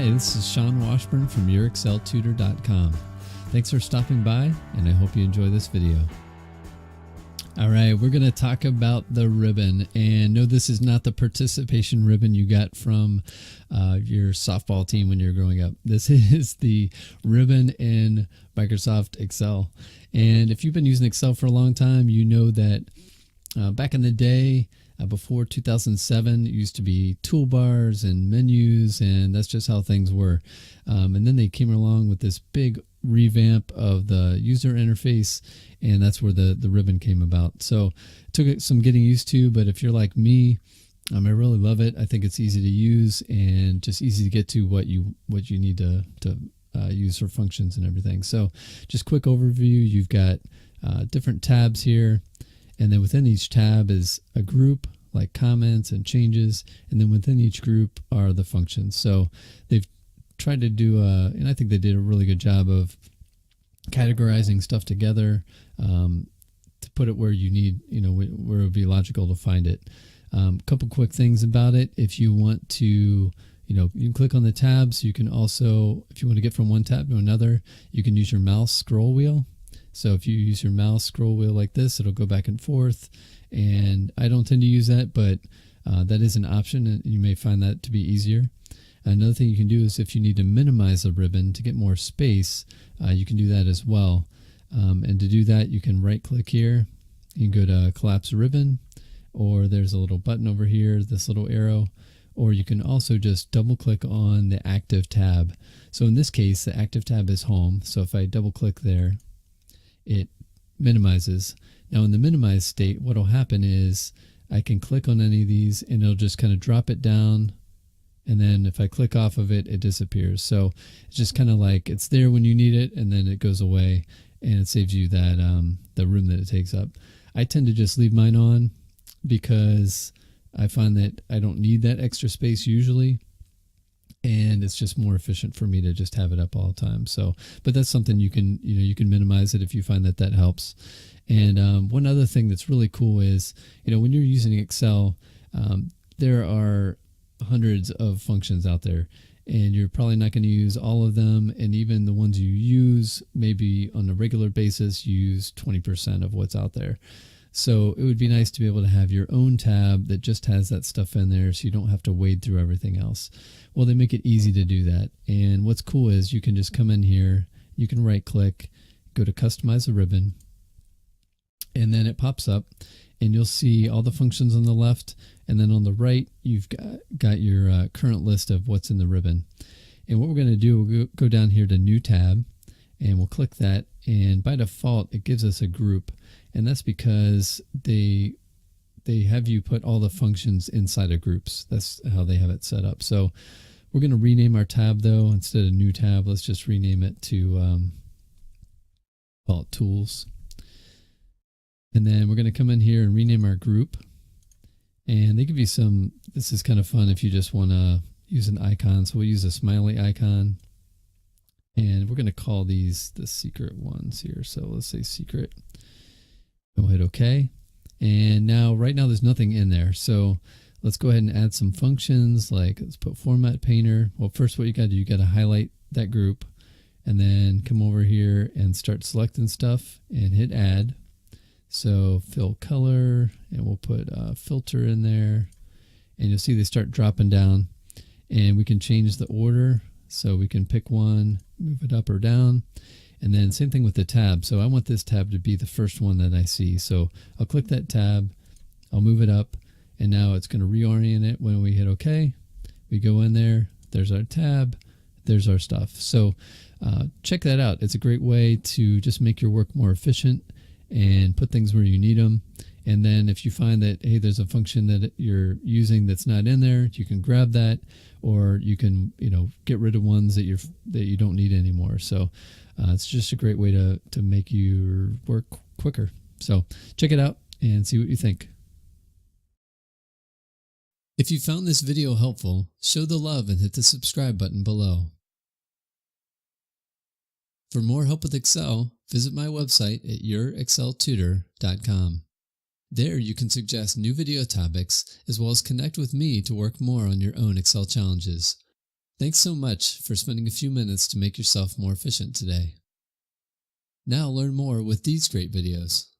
Hi, this is Sean Washburn from YourExcelTutor.com. Thanks for stopping by, and I hope you enjoy this video. All right, we're going to talk about the ribbon. And no, this is not the participation ribbon you got from your softball team when you're growing up. This is the ribbon in Microsoft Excel. And if you've been using Excel for a long time, you know that back in the day, before 2007, it used to be toolbars and menus, and that's just how things were. And then they came along with this big revamp of the user interface, and that's where the ribbon came about. So it took some getting used to, but if you're like me, I really love it. I think it's easy to use and just easy to get to what you need to use for functions and everything. So just quick overview, you've got different tabs here. And then within each tab is a group like comments and changes. And then within each group are the functions. So they've tried to do, and I think they did a really good job of categorizing stuff together to put it where you need, where it would be logical to find it. Couple quick things about it. If you want to, you can click on the tabs. You can also, if you want to get from one tab to another, you can use your mouse scroll wheel. So if you use your mouse scroll wheel like this, it'll go back and forth. And I don't tend to use that, but that is an option, and you may find that to be easier. Another thing you can do is if you need to minimize a ribbon to get more space, you can do that as well. And to do that, you can right click here. You can go to collapse ribbon, or there's a little button over here, this little arrow, or you can also just double click on the active tab. So in this case, the active tab is home. So if I double click there, it minimizes. Now in the minimized state, what will happen is I can click on any of these and it'll just kind of drop it down. And then if I click off of it, it disappears. So it's just kind of like it's there when you need it, and then it goes away, and it saves you that the room that it takes up. I tend to just leave mine on because I find that I don't need that extra space usually. And it's just more efficient for me to just have it up all the time. So, but that's something you can minimize it if you find that helps. And one other thing that's really cool is, when you're using Excel, there are hundreds of functions out there, and you're probably not going to use all of them. And even the ones you use, maybe on a regular basis, you use 20% of what's out there. So it would be nice to be able to have your own tab that just has that stuff in there, so you don't have to wade through everything else. Well, they make it easy to do that. And what's cool is you can just come in here, you can right click, go to customize a ribbon, and then it pops up and you'll see all the functions on the left. And then on the right, you've got your current list of what's in the ribbon. And what we're going to do, we'll go down here to new tab, and we'll click that. And by default, it gives us a group. And that's because they have you put all the functions inside of groups. That's how they have it set up. So we're going to rename our tab, though. Instead of new tab, let's just rename it to call it tools. And then we're going to come in here and rename our group. And they give you this is kind of fun if you just want to use an icon. So we'll use a smiley icon. And we're going to call these the secret ones here. So let's say secret. We'll hit OK. And now, right now, there's nothing in there. So let's go ahead and add some functions, like let's put format painter. Well, first what you got to do, you got to highlight that group, and then come over here and start selecting stuff and hit add. So fill color, and we'll put a filter in there, and you'll see they start dropping down, and we can change the order. So we can pick one, move it up or down. And then same thing with the tab. So I want this tab to be the first one that I see. So I'll click that tab, I'll move it up, and now it's going to reorient it when we hit OK. We go in there, there's our tab, there's our stuff. So check that out. It's a great way to just make your work more efficient and put things where you need them. And then if you find that, hey, there's a function that you're using that's not in there, you can grab that, or you can, get rid of ones that you don't need anymore. So it's just a great way to make your work quicker. So check it out and see what you think. If you found this video helpful, show the love and hit the subscribe button below. For more help with Excel, visit my website at YourExcelTutor.com. There you can suggest new video topics as well as connect with me to work more on your own Excel challenges. Thanks so much for spending a few minutes to make yourself more efficient today. Now learn more with these great videos.